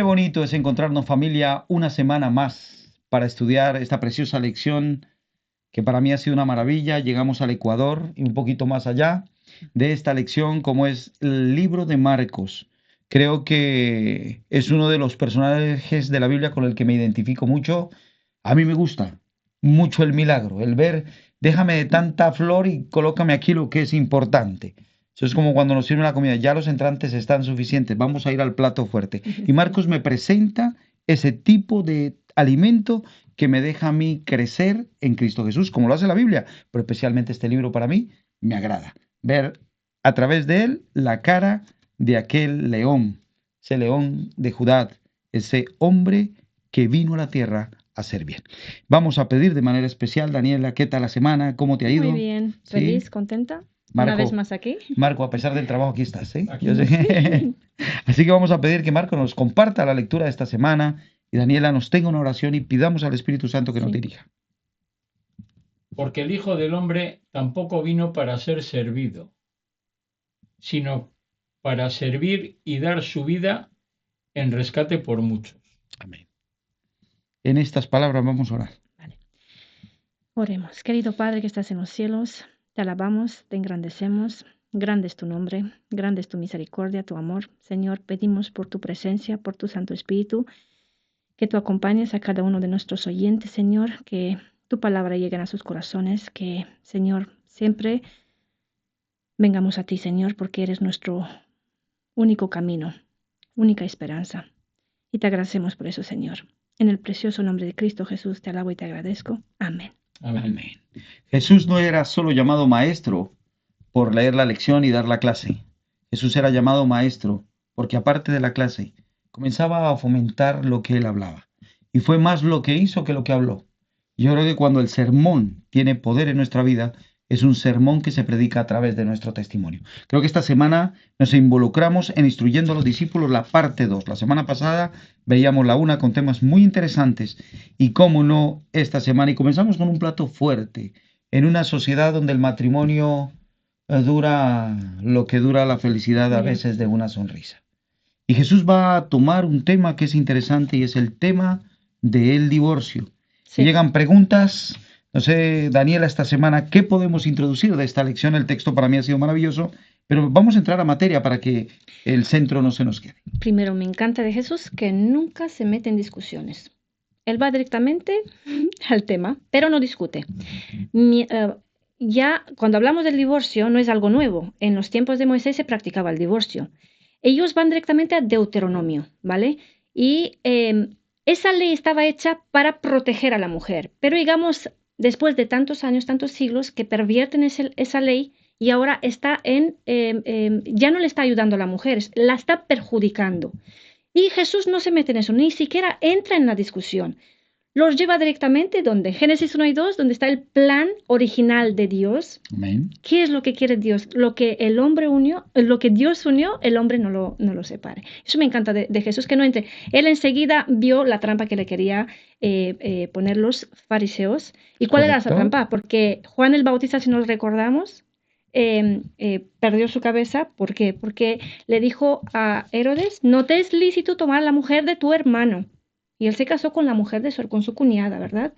bonito es encontrarnos familia una semana más para estudiar esta preciosa lección que para mí ha sido una maravilla. Llegamos al Ecuador y un poquito más allá de esta lección, como es el libro de Marcos. Creo que es uno de los personajes de la Biblia con el que me identifico mucho. A mí me gusta mucho el milagro, el ver, déjame de tanta flor y colócame aquí lo que es importante. Eso es como cuando nos sirven la comida, ya los entrantes están suficientes, vamos a ir al plato fuerte. Y Marcos me presenta ese tipo de alimento que me deja a mí crecer en Cristo Jesús, como lo hace la Biblia, pero especialmente este libro para mí me agrada. Ver a través de él la cara de aquel león, ese león de Judá, ese hombre que vino a la tierra a hacer bien. Vamos a pedir de manera especial, Daniela, ¿qué tal la semana? ¿Cómo te ha ido? Muy bien, ¿Sí? feliz, contenta. Una vez Marco, más aquí. Marco, a pesar del trabajo, aquí estás, ¿eh? Aquí Yo sé. estoy. Así que vamos a pedir que Marco nos comparta la lectura de esta semana y Daniela nos tenga una oración y pidamos al Espíritu Santo que nos Sí. dirija. Porque el Hijo del Hombre tampoco vino para ser servido, sino para servir y dar su vida en rescate por muchos. Amén. En estas palabras vamos a orar. Vale. Oremos. Querido Padre que estás en los cielos, te alabamos, te engrandecemos. Grande es tu nombre, grande es tu misericordia, tu amor. Señor, pedimos por tu presencia, por tu Santo Espíritu, que tú acompañes a cada uno de nuestros oyentes, Señor, que tu palabra llegue a sus corazones, que, Señor, siempre vengamos a ti, Señor, porque eres nuestro único camino, única esperanza. Y te agradecemos por eso, Señor. En el precioso nombre de Cristo Jesús te alabo y te agradezco. Amén. Amén. Amén. Jesús no era solo llamado maestro por leer la lección y dar la clase. Jesús era llamado maestro porque aparte de la clase, comenzaba a fomentar lo que él hablaba. Y fue más lo que hizo que lo que habló. Yo creo que cuando el sermón tiene poder en nuestra vida, es un sermón que se predica a través de nuestro testimonio. Creo que esta semana nos involucramos en instruyendo a los discípulos la parte 2. La semana pasada veíamos la 1 con temas muy interesantes y cómo no esta semana. Y comenzamos con un plato fuerte en una sociedad donde el matrimonio dura lo que dura la felicidad a Bien. veces de una sonrisa. Y Jesús va a tomar un tema que es interesante y es el tema del divorcio. Y Sí. llegan preguntas. No sé, Daniela, esta semana, ¿qué podemos introducir de esta lección? El texto para mí ha sido maravilloso, pero vamos a entrar a materia para que el centro no se nos quede. Primero, me encanta de Jesús que nunca se mete en discusiones. Él va directamente al tema, pero no discute. Ya cuando hablamos del divorcio no es algo nuevo. En los tiempos de Moisés se practicaba el divorcio. Ellos van directamente a Deuteronomio, ¿vale? Y esa ley estaba hecha para proteger a la mujer. Pero digamos, después de tantos años, tantos siglos, que pervierten esa ley y ahora está ya no le está ayudando a la mujer, la está perjudicando. Y Jesús no se mete en eso, ni siquiera entra en la discusión. Los lleva directamente donde Génesis 1 y 2, donde está el plan original de Dios. Amén. ¿Qué es lo que quiere Dios? Lo que el hombre unió, lo que Dios unió, el hombre no lo separe. Eso me encanta de Jesús, que no entre. Él enseguida vio la trampa que le quería poner los fariseos. ¿Y cuál era esa Correcto. trampa? Porque Juan el Bautista, si nos recordamos, perdió su cabeza. ¿Por qué? Porque le dijo a Herodes, no te es lícito tomar la mujer de tu hermano. Y él se casó con la mujer con su cuñada, ¿verdad?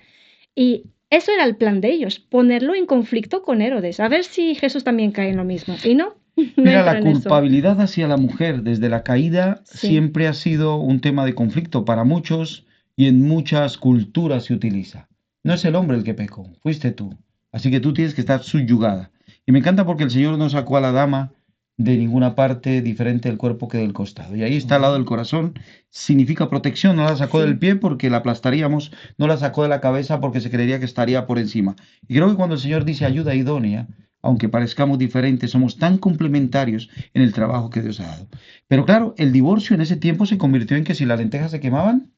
Y eso era el plan de ellos, ponerlo en conflicto con Herodes, a ver si Jesús también cae en lo mismo. Y no Mira, entra la en eso. culpabilidad hacia la mujer desde la caída Sí. siempre ha sido un tema de conflicto para muchos y en muchas culturas se utiliza. No es el hombre el que pecó, fuiste tú. Así que tú tienes que estar subyugada. Y me encanta porque el Señor no sacó a la dama de ninguna parte diferente del cuerpo que del costado. Y ahí está al lado del corazón, significa protección. No la sacó Sí. del pie porque la aplastaríamos, no la sacó de la cabeza porque se creería que estaría por encima. Y creo que cuando el Señor dice ayuda idónea, aunque parezcamos diferentes, somos tan complementarios en el trabajo que Dios ha dado. Pero claro, el divorcio en ese tiempo se convirtió en que si las lentejas se quemaban,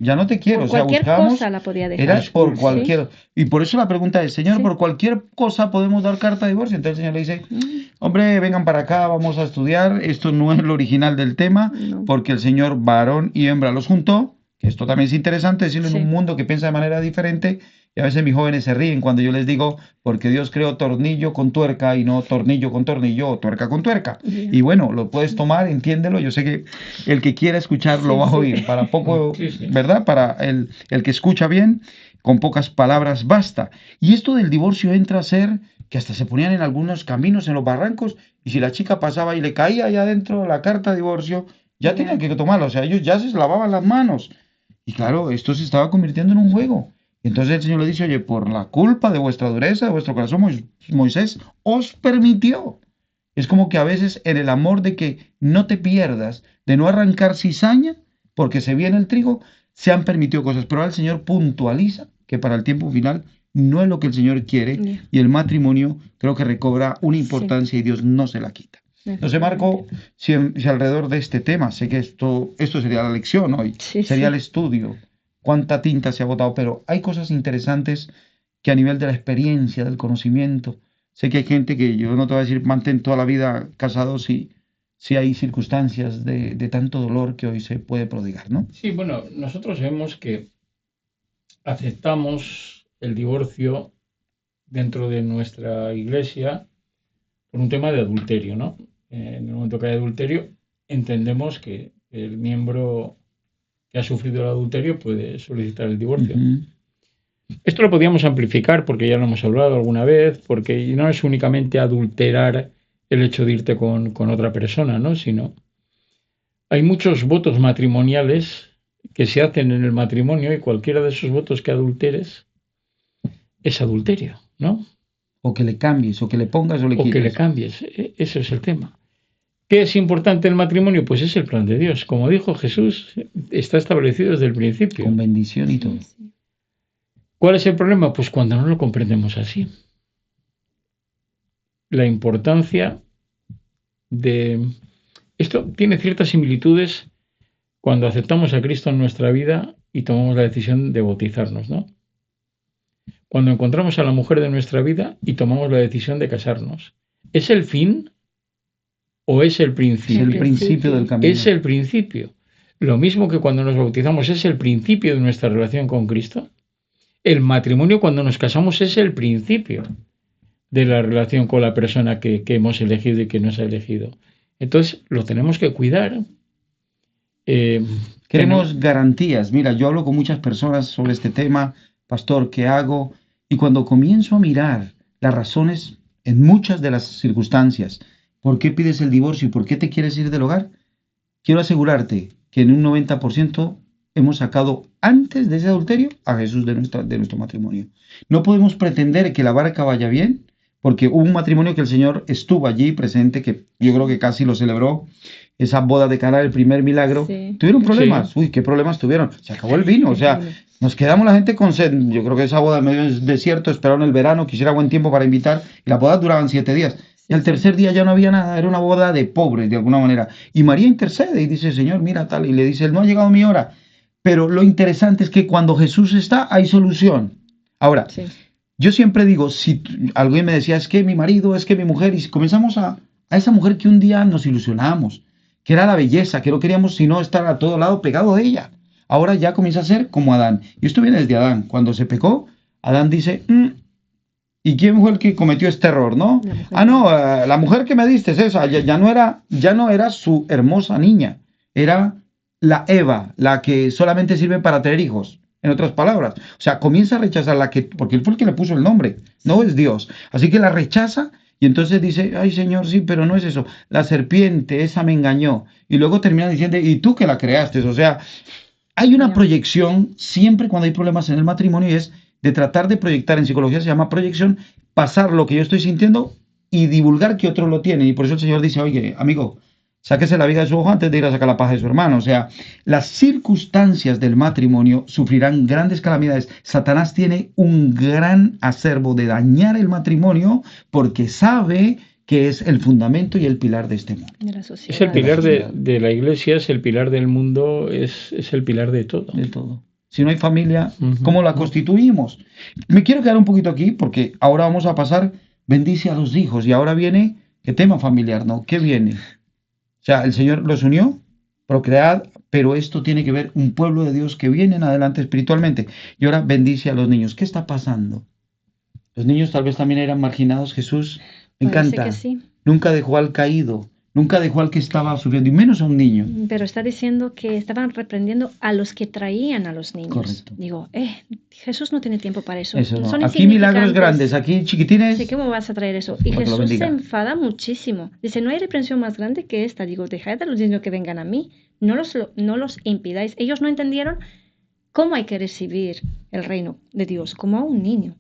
ya no te quiero. Por O sea, cualquier buscamos, cosa la podía dejar. era por Sí. cualquier. Y por eso la pregunta es, Señor, Sí. por cualquier cosa podemos dar carta de divorcio. Entonces el Señor le dice, Mm, hombre, vengan para acá, vamos a estudiar. Esto no es lo original del tema, No. porque el Señor varón y hembra los juntó. Que esto también es interesante decirlo Sí. en un mundo que piensa de manera diferente. Y a veces mis jóvenes se ríen cuando yo les digo, porque Dios creó tornillo con tuerca y no tornillo con tornillo o tuerca con tuerca. Ya. Y bueno, lo puedes tomar, entiéndelo. Yo sé que el que quiera escuchar lo Sí, va a sí. oír. Para poco, Sí, sí. ¿verdad? Para el que escucha bien, con pocas palabras basta. Y esto del divorcio entra a ser que hasta se ponían en algunos caminos, en los barrancos, y si la chica pasaba y le caía allá adentro la carta de divorcio, ya Ya. tenían que tomarla. O sea, ellos ya se lavaban las manos. Y claro, esto se estaba convirtiendo en un juego. Entonces el Señor le dice, oye, por la culpa de vuestra dureza, de vuestro corazón, Moisés os permitió. Es como que a veces en el amor de que no te pierdas, de no arrancar cizaña, porque se viene el trigo, se han permitido cosas. Pero ahora el Señor puntualiza que para el tiempo final no es lo que el Señor quiere Ya. y el matrimonio creo que recobra una Sí. importancia y Dios no se la quita. No sé, Marco, Efectivamente. si alrededor de este tema, sé que esto sería la lección hoy, Sí, sería el sí. estudio, cuánta tinta se ha botado, pero hay cosas interesantes que a nivel de la experiencia, del conocimiento, sé que hay gente que yo no te voy a decir mantén toda la vida casado si hay circunstancias de tanto dolor que hoy se puede prodigar, ¿no? Sí, bueno, nosotros vemos que aceptamos el divorcio dentro de nuestra iglesia por un tema de adulterio, ¿no? En el momento que hay adulterio, entendemos que el miembro que ha sufrido el adulterio puede solicitar el divorcio. Ujú. Esto lo podíamos amplificar porque ya lo hemos hablado alguna vez, porque no es únicamente adulterar el hecho de irte con otra persona, ¿no? Sino hay muchos votos matrimoniales que se hacen en el matrimonio y cualquiera de esos votos que adulteres es adulterio, ¿no? O que le cambies, o que le pongas o le O que le quites. cambies. Ese es el tema. ¿Qué es importante en el matrimonio? Pues es el plan de Dios. Como dijo Jesús, está establecido desde el principio. Con bendición y todo. Sí, sí. ¿Cuál es el problema? Pues cuando no lo comprendemos así. La importancia de... Esto tiene ciertas similitudes cuando aceptamos a Cristo en nuestra vida y tomamos la decisión de bautizarnos, ¿no? Cuando encontramos a la mujer de nuestra vida y tomamos la decisión de casarnos. ¿Es el fin o es el Es principio? el principio del camino. Es el principio. Lo mismo que cuando nos bautizamos es el principio de nuestra relación con Cristo. El matrimonio cuando nos casamos es el principio de la relación con la persona que hemos elegido y que nos ha elegido. Entonces lo tenemos que cuidar. Queremos garantías. Mira, yo hablo con muchas personas sobre este tema, pastor, ¿qué hago? Y cuando comienzo a mirar las razones en muchas de las circunstancias, ¿por qué pides el divorcio y por qué te quieres ir del hogar? Quiero asegurarte que en un 90% hemos sacado antes de ese adulterio a Jesús de nuestro matrimonio. No podemos pretender que la barca vaya bien, porque hubo un matrimonio que el Señor estuvo allí presente, que yo creo que casi lo celebró, esa boda de Caná, el primer milagro. Sí. Tuvieron problemas. Sí. Uy, qué problemas tuvieron. Se acabó el vino, o sea, nos quedamos la gente con sed. Yo creo que esa boda en medio del desierto, esperaron el verano, quisiera buen tiempo para invitar, y las bodas duraban 7 días. Y al tercer día ya no había nada, era una boda de pobres de alguna manera. Y María intercede y dice, Señor, mira tal, y le dice, no ha llegado mi hora. Pero lo interesante es que cuando Jesús está, hay solución. Ahora, Sí. yo siempre digo, si alguien me decía, es que mi marido, es que mi mujer, y comenzamos a esa mujer que un día nos ilusionamos, que era la belleza, que no queríamos sino estar a todo lado pegado de ella. Ahora ya comienza a ser como Adán. Y esto viene desde Adán. Cuando se pecó, Adán dice, ¿y quién fue el que cometió este error, no? La mujer. Ah, no, la mujer que me diste es esa, ya no era su hermosa niña, era la Eva, la que solamente sirve para tener hijos. En otras palabras, o sea, comienza a rechazar porque él fue el que le puso el nombre, no es Dios. Así que la rechaza y entonces dice, ay Señor, sí, pero no es eso. La serpiente, esa me engañó. Y luego termina diciendo, y tú que la creaste. O sea, hay una Ya. proyección siempre cuando hay problemas en el matrimonio y es de tratar de proyectar, en psicología se llama proyección, pasar lo que yo estoy sintiendo y divulgar que otros lo tienen. Y por eso el Señor dice, oye, amigo, sáquese la viga de su ojo antes de ir a sacar la paja de su hermano. O sea, las circunstancias del matrimonio sufrirán grandes calamidades. Satanás tiene un gran acervo de dañar el matrimonio porque sabe que es el fundamento y el pilar de este mundo. De la sociedad. Es el pilar de la de la iglesia, es el pilar del mundo, es el pilar de todo. De todo. Si no hay familia, Ujú. ¿cómo la constituimos? Me quiero quedar un poquito aquí porque ahora vamos a pasar, bendice a los hijos. Y ahora viene, ¿qué tema familiar, no? ¿Qué viene? O sea, el Señor los unió, procread, pero esto tiene que ver un pueblo de Dios que viene en adelante espiritualmente. Y ahora bendice a los niños. ¿Qué está pasando? Los niños tal vez también eran marginados. Jesús me Parece que encanta. sí. Nunca dejó al caído, nunca dejó al que estaba sufriendo, y menos a un niño. Pero está diciendo que estaban reprendiendo a los que traían a los niños. Correcto. Digo, Jesús no tiene tiempo para eso. Eso no. Son Aquí milagros insignificantes. grandes, aquí chiquitines. Sí, ¿cómo vas a traer eso? Y Para que lo Jesús se bendiga. enfada muchísimo. Dice, no hay reprensión más grande que esta. Digo, dejad a los niños que vengan a mí. No los impidáis. Ellos no entendieron cómo hay que recibir el reino de Dios, como a un niño.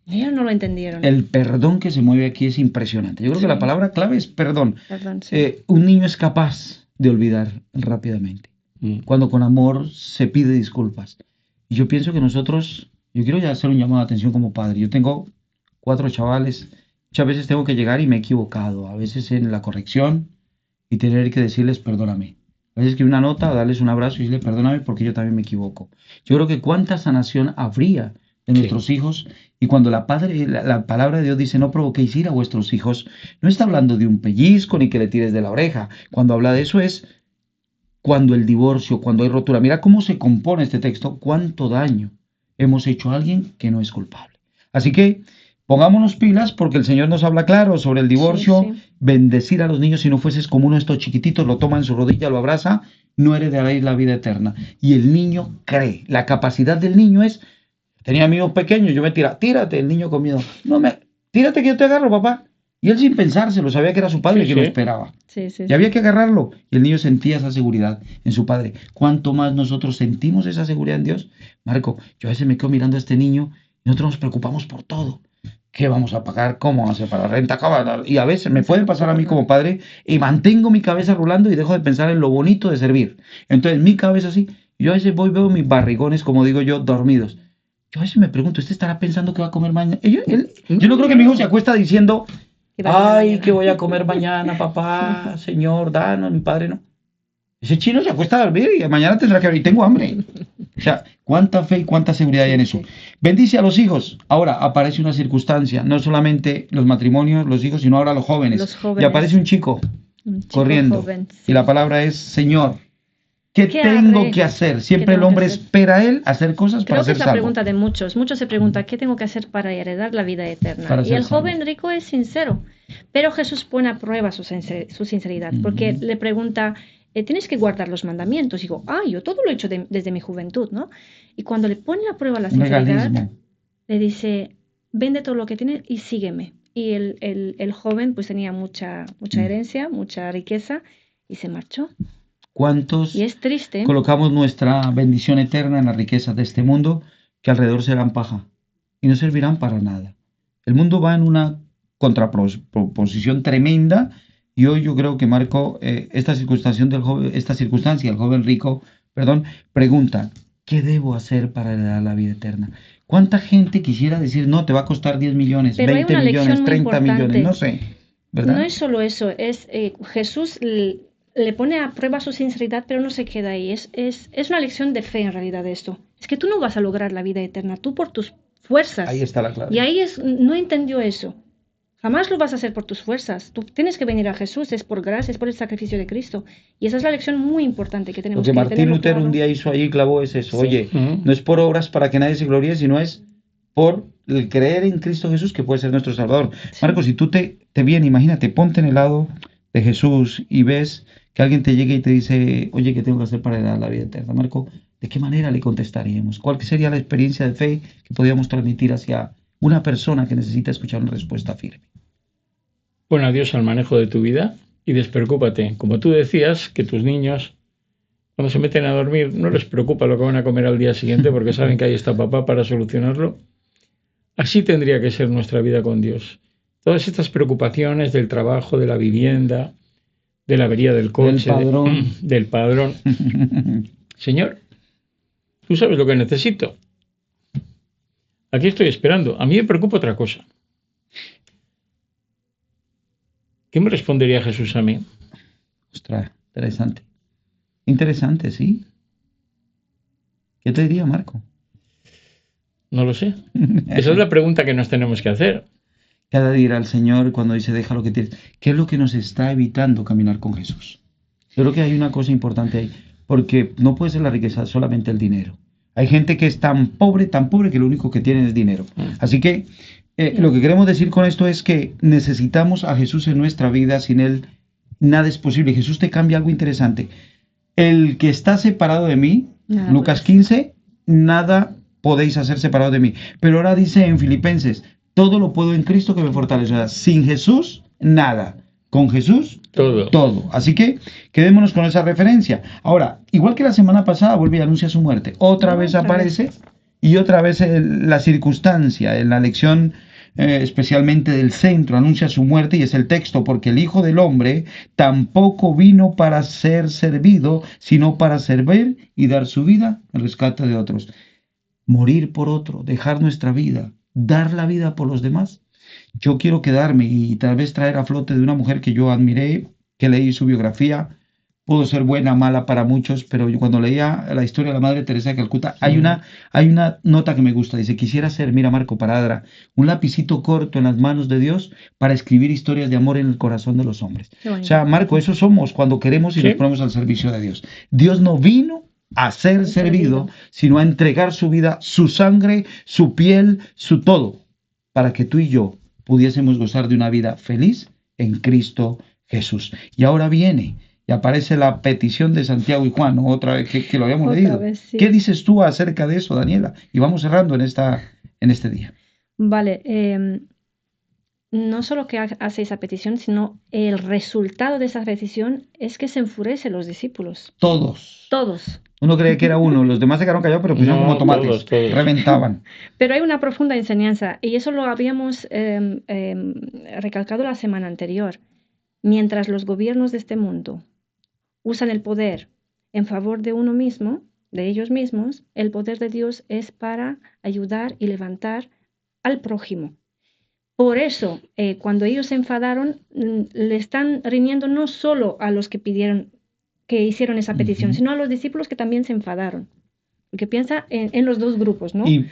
Ellos no lo entendieron. El perdón que se mueve aquí es impresionante. Yo creo que Sí. la palabra clave es perdón. Perdón, sí. Un niño es capaz de olvidar rápidamente, cuando con amor se pide disculpas. Y yo pienso que nosotros, yo quiero ya hacer un llamado de atención como padre. Yo tengo 4 chavales, muchas veces tengo que llegar y me he equivocado, a veces en la corrección y tener que decirles perdóname. A veces que una nota, darles un abrazo y decirles perdóname porque yo también me equivoco. Yo creo que cuánta sanación habría de nuestros hijos, y cuando la palabra de Dios dice no provoquéis ira a vuestros hijos, no está hablando de un pellizco ni que le tires de la oreja. Cuando habla de eso es cuando el divorcio, cuando hay rotura. Mira cómo se compone este texto, cuánto daño hemos hecho a alguien que no es culpable. Así que pongámonos pilas porque el Señor nos habla claro sobre el divorcio. Sí, sí. Bendecir a los niños, si no fueses como uno de estos chiquititos, lo toma en su rodilla, lo abraza, no heredaréis la vida eterna. Y el niño cree. La capacidad del niño es, tenía amigos pequeños, yo me tiraba, tírate, el niño con miedo, tírate que yo te agarro, papá. Y él sin pensárselo, sabía que era su padre que lo esperaba. Sí, sí, Y había que agarrarlo. Y el niño sentía esa seguridad en su padre. ¿Cuánto más nosotros sentimos esa seguridad en Dios? Marco, yo a veces me quedo mirando a este niño y nosotros nos preocupamos por todo. ¿Qué vamos a pagar? ¿Cómo vamos a hacer para la renta? Y a veces me puede pasar a mí como padre y mantengo mi cabeza rulando y dejo de pensar en lo bonito de servir. Entonces mi cabeza así, yo a veces veo mis barrigones, como digo yo, dormidos. Yo a veces me pregunto, ¿este estará pensando que va a comer mañana? Yo no creo que mi hijo se acuesta diciendo, ay, ¿qué voy a comer mañana, papá? Señor, danos, mi padre no. Ese chino se acuesta a dormir y mañana tendrá que ver y tengo hambre. O sea, cuánta fe y cuánta seguridad hay en eso. Bendice a los hijos. Ahora aparece una circunstancia, no solamente los matrimonios, los hijos, sino ahora los jóvenes. Y aparece un chico corriendo. Joven, sí. Y la palabra es, Señor, ¿qué tengo que hacer? Siempre el hombre espera a él hacer cosas para ser salvo. Creo que es la pregunta de muchos. Muchos se preguntan, ¿qué tengo que hacer para heredar la vida eterna? Y el joven rico es sincero. Pero Jesús pone a prueba su sinceridad, porque le pregunta, tienes que guardar los mandamientos. Y digo, yo todo lo he hecho desde mi juventud, ¿no? Y cuando le pone a prueba la sinceridad, le dice, vende todo lo que tienes y sígueme. Y el joven pues tenía mucha herencia, mucha riqueza y se marchó. ¿Cuántos y es triste, colocamos nuestra bendición eterna en las riquezas de este mundo que alrededor serán paja y no servirán para nada? El mundo va en una contraposición tremenda. Y hoy yo creo que Marco, esta circunstancia del joven rico, pregunta, ¿qué debo hacer para heredar la vida eterna? ¿Cuánta gente quisiera decir, no, te va a costar 10 millones, pero 20 millones, 30 millones, no sé, ¿verdad? No es solo eso, Jesús le pone a prueba su sinceridad, pero no se queda ahí. Es una lección de fe en realidad esto. Es que tú no vas a lograr la vida eterna, tú por tus fuerzas. Ahí está la clave. Y ahí no entendió eso. Jamás lo vas a hacer por tus fuerzas. Tú tienes que venir a Jesús, es por gracia, es por el sacrificio de Cristo. Y esa es la lección muy importante que tenemos que tener. Lo que Martín Lutero un día hizo ahí, clavó, es eso. Sí. Oye, no es por obras para que nadie se gloríe, sino es por el creer en Cristo Jesús, que puede ser nuestro Salvador. Sí. Marcos, si tú te vienes, imagínate, ponte en el lado de Jesús y ves que alguien te llegue y te dice, oye, ¿qué tengo que hacer para heredar la vida eterna? Marco, ¿de qué manera le contestaríamos? ¿Cuál sería la experiencia de fe que podríamos transmitir hacia una persona que necesita escuchar una respuesta firme? Pon a Dios al manejo de tu vida y despreocúpate. Como tú decías, que tus niños, cuando se meten a dormir, no les preocupa lo que van a comer al día siguiente porque saben que ahí está papá para solucionarlo. Así tendría que ser nuestra vida con Dios. Todas estas preocupaciones del trabajo, de la vivienda, de la avería del coche, del padrón. Señor, tú sabes lo que necesito. Aquí estoy esperando. A mí me preocupa otra cosa. ¿Qué me respondería Jesús a mí? Ostras, interesante. Interesante, ¿sí? ¿Qué te diría, Marco? No lo sé. Esa es la pregunta que nos tenemos que hacer. Cada día al Señor cuando dice deja lo que tienes. ¿Qué es lo que nos está evitando caminar con Jesús? Yo creo que hay una cosa importante ahí, porque no puede ser la riqueza solamente el dinero. Hay gente que es tan pobre que lo único que tienen es dinero. Así que lo que queremos decir con esto es que necesitamos a Jesús en nuestra vida. Sin Él nada es posible. Jesús te cambia algo interesante. El que está separado de mí, Nada Lucas puedes. 15, nada podéis hacer separado de mí. Pero ahora dice en Filipenses, todo lo puedo en Cristo que me fortalece. O sea, sin Jesús, nada. Con Jesús, Todo. todo. Así que quedémonos con esa referencia. Ahora, igual que la semana pasada, vuelve y anuncia su muerte. Otra vez aparece y otra vez la circunstancia, en la lección especialmente del centro, anuncia su muerte y es el texto, porque el Hijo del Hombre tampoco vino para ser servido, sino para servir y dar su vida en rescate de otros. Morir por otro, dejar nuestra vida, dar la vida por los demás. Yo quiero quedarme y tal vez traer a flote de una mujer que yo admiré, que leí su biografía. Pudo ser buena, mala para muchos, pero yo cuando leía la historia de la Madre Teresa de Calcuta, hay una nota que me gusta. Dice, quisiera ser, mira Marco Paradra, un lapicito corto en las manos de Dios para escribir historias de amor en el corazón de los hombres. O sea, Marco, eso somos cuando queremos y nos ponemos al servicio de Dios. Dios no vino a ser servido, sino a entregar su vida, su sangre, su piel, su todo, para que tú y yo pudiésemos gozar de una vida feliz en Cristo Jesús. Y ahora viene y aparece la petición de Santiago y Juan, ¿no? Otra vez que lo habíamos leído. Sí. ¿Qué dices tú acerca de eso, Daniela? Y vamos cerrando en este día. Vale, no solo que hace esa petición, sino el resultado de esa petición es que se enfurecen los discípulos. Todos. Uno cree que era uno, los demás se quedaron callados, pero pusieron como tomates, todos. Reventaban. Pero hay una profunda enseñanza, y eso lo habíamos recalcado la semana anterior. Mientras los gobiernos de este mundo usan el poder en favor de uno mismo, de ellos mismos, el poder de Dios es para ayudar y levantar al prójimo. Por eso, cuando ellos se enfadaron, le están riñendo no solo a los que pidieron, que hicieron esa petición, sino a los discípulos que también se enfadaron. Porque piensa en los dos grupos, ¿no? Y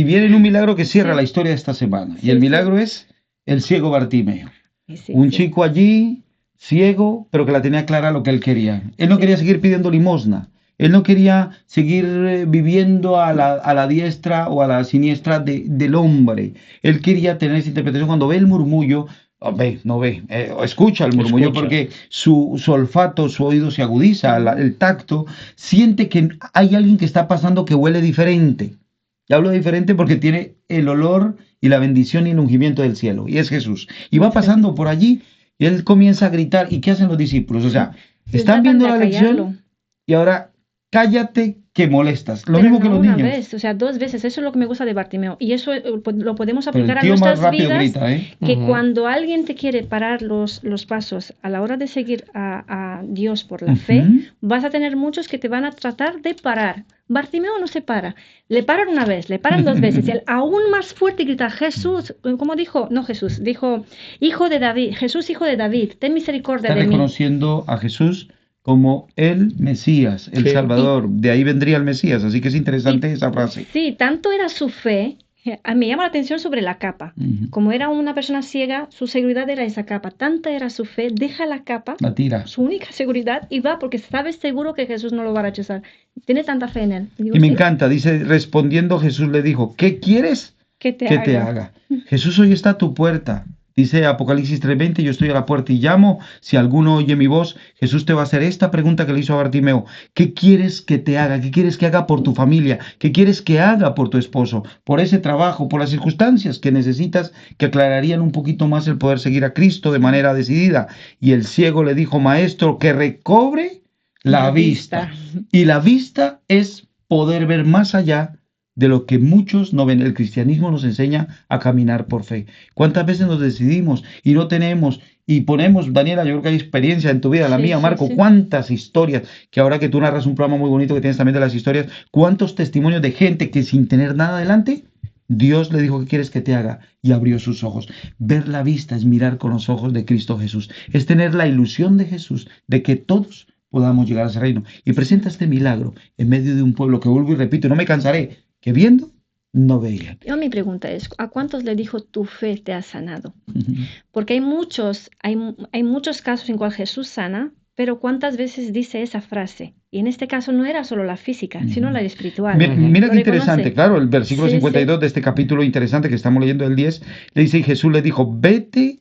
viene en un milagro que cierra la historia de esta semana. Y el milagro es el ciego Bartimeo. Un chico allí, ciego, pero que la tenía clara lo que él quería. Él no quería seguir pidiendo limosna. Él no quería seguir viviendo a la diestra o a la siniestra del hombre. Él quería tener esa interpretación. Cuando ve el murmullo, escucha el murmullo, porque su olfato, su oído se agudiza, el tacto, siente que hay alguien que está pasando que huele diferente. Y hablo de diferente porque tiene el olor y la bendición y el ungimiento del cielo, y es Jesús. Y va pasando por allí, y él comienza a gritar. ¿Y qué hacen los discípulos? O sea, están viendo la lección y ahora cállate que molestas. Lo mismo que los niños. Una vez, o sea, 2 veces. Eso es lo que me gusta de Bartimeo. Y eso lo podemos aplicar a nuestras vidas. Grita, que cuando alguien te quiere parar los pasos a la hora de seguir a Dios por la fe, vas a tener muchos que te van a tratar de parar. Bartimeo no se para. Le paran una vez, le paran 2 veces. Y él aún más fuerte grita, Jesús, ¿cómo dijo? No Jesús, dijo, Hijo de David, Jesús, Hijo de David, ten misericordia de mí. Está reconociendo a Jesús como el Mesías, el Salvador. De ahí vendría el Mesías, así que es interesante esa frase. Sí, tanto era su fe. Me llama la atención sobre la capa. Como era una persona ciega, su seguridad era esa capa. Tanta era su fe, deja la capa, la tira. Su única seguridad, y va porque sabe seguro que Jesús no lo va a rechazar. Tiene tanta fe en él. Digo, y me encanta, dice, respondiendo Jesús le dijo, ¿qué quieres que te haga? Jesús, hoy está a tu puerta. Dice Apocalipsis 3:20, yo estoy a la puerta y llamo. Si alguno oye mi voz, Jesús te va a hacer esta pregunta que le hizo a Bartimeo. ¿Qué quieres que te haga? ¿Qué quieres que haga por tu familia? ¿Qué quieres que haga por tu esposo? Por ese trabajo, por las circunstancias que necesitas que aclararían un poquito más el poder seguir a Cristo de manera decidida. Y el ciego le dijo, Maestro, que recobre la vista. Y la vista es poder ver más allá de lo que muchos no ven. El cristianismo nos enseña a caminar por fe. ¿Cuántas veces nos decidimos y no tenemos y ponemos, Daniela, yo creo que hay experiencia en tu vida, la mía, Marco, cuántas historias, que ahora que tú narras un programa muy bonito que tienes también de las historias, cuántos testimonios de gente que sin tener nada adelante, Dios le dijo, ¿qué quieres que te haga? Y abrió sus ojos. Ver la vista es mirar con los ojos de Cristo Jesús, es tener la ilusión de Jesús, de que todos podamos llegar a ese reino. Y presenta este milagro en medio de un pueblo que, vuelvo y repito, no me cansaré, que viendo, no veían. Mi pregunta es, ¿a cuántos le dijo tu fe te ha sanado? Porque hay muchos casos en cual Jesús sana, Pero ¿cuántas veces dice esa frase? Y en este caso no era solo la física, sino la espiritual. Mira ¿Lo qué interesante, reconoce? claro, el versículo Sí, 52 de este capítulo interesante que estamos leyendo del 10, le dice, y Jesús le dijo, vete,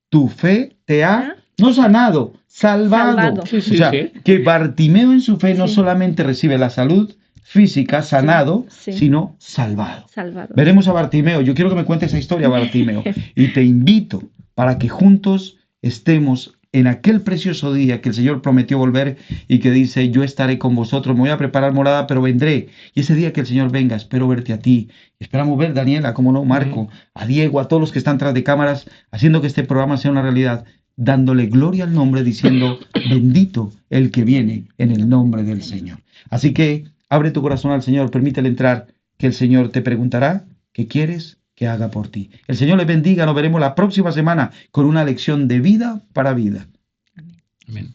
tu fe te ha, no sanado, salvado. Salvado. Sí, O sí, sea, sí. que Bartimeo en su fe no Sí. solamente recibe la salud física, sanado, sí. sino salvado. Salvado. Veremos a Bartimeo. Yo quiero que me cuente esa historia, Bartimeo. Y te invito para que juntos estemos en aquel precioso día que el Señor prometió volver y que dice, yo estaré con vosotros, me voy a preparar morada, pero vendré. Y ese día que el Señor venga, espero verte a ti. Esperamos ver, Daniela, como no, Marco, a Diego, a todos los que están tras de cámaras, haciendo que este programa sea una realidad, dándole gloria al nombre, diciendo, bendito el que viene en el nombre del Señor. Así que abre tu corazón al Señor, permítele entrar, que el Señor te preguntará qué quieres que haga por ti. El Señor les bendiga, nos veremos la próxima semana con una lección de vida para vida. Amén.